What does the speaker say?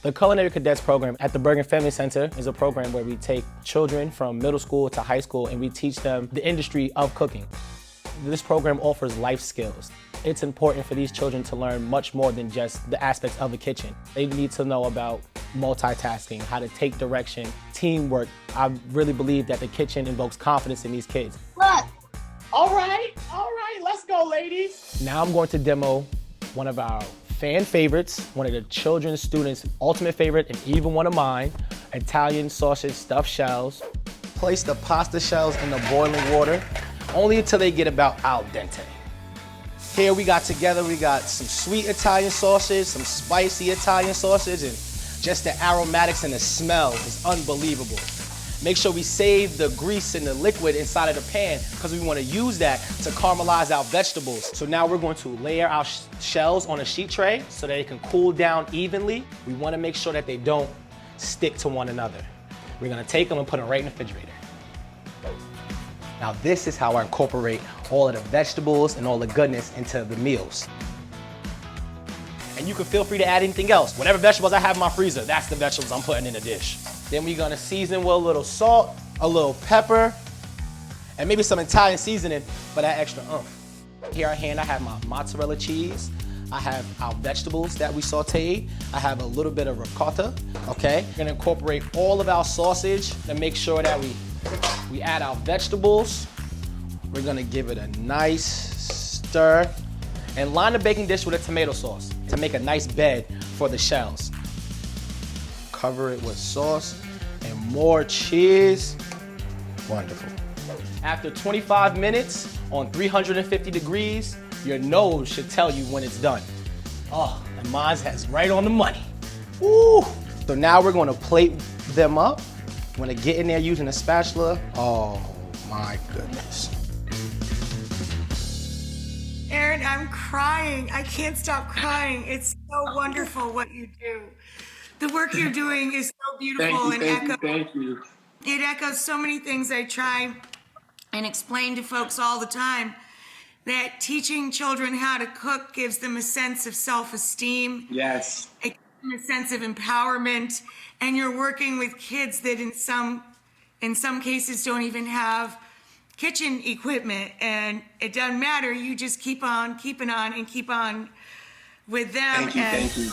The Culinary Cadets program at the Bergen Family Center is a program where we take children from middle school to high school and we teach them the industry of cooking. This program offers life skills. It's important for these children to learn much more than just the aspects of a kitchen. They need to know about multitasking, how to take direction, teamwork. I really believe that the kitchen invokes confidence in these kids. Look. All right, let's go, ladies. Now I'm going to demo one of our fan favorites, one of the children's students' ultimate favorite, and even one of mine, Italian sausage stuffed shells. Place the pasta shells in the boiling water, only until they get about al dente. Here we got some sweet Italian sausage, some spicy Italian sausage, and just the aromatics and the smell is unbelievable. Make sure we save the grease and the liquid inside of the pan because we want to use that to caramelize our vegetables. So now we're going to layer our shells on a sheet tray so that they can cool down evenly. We want to make sure that they don't stick to one another. We're going to take them and put them right in the refrigerator. Now this is how I incorporate all of the vegetables and all the goodness into the meals. And you can feel free to add anything else. Whatever vegetables I have in my freezer, that's the vegetables I'm putting in the dish. Then we're gonna season with a little salt, a little pepper, and maybe some Italian seasoning for that extra oomph. Here at hand, I have my mozzarella cheese. I have our vegetables that we sauteed. I have a little bit of ricotta, okay? We're gonna incorporate all of our sausage and make sure that we add our vegetables. We're gonna give it a nice stir and line the baking dish with a tomato sauce to make a nice bed for the shells. Cover it with sauce and more cheese. Wonderful. After 25 minutes on 350 degrees, your nose should tell you when it's done. Oh, and mine has right on the money. Woo! So now we're gonna plate them up. I'm gonna get in there using a spatula. Oh my goodness. Aaron, I'm crying. I can't stop crying. It's so wonderful what you do. The work you're doing is so beautiful. Thank you. It echoes so many things I try and explain to folks all the time, that teaching children how to cook gives them a sense of self-esteem. Yes. It gives them a sense of empowerment. And you're working with kids that in some cases don't even have kitchen equipment, and it doesn't matter. You just keep on keeping on and keep on with them. Thank you.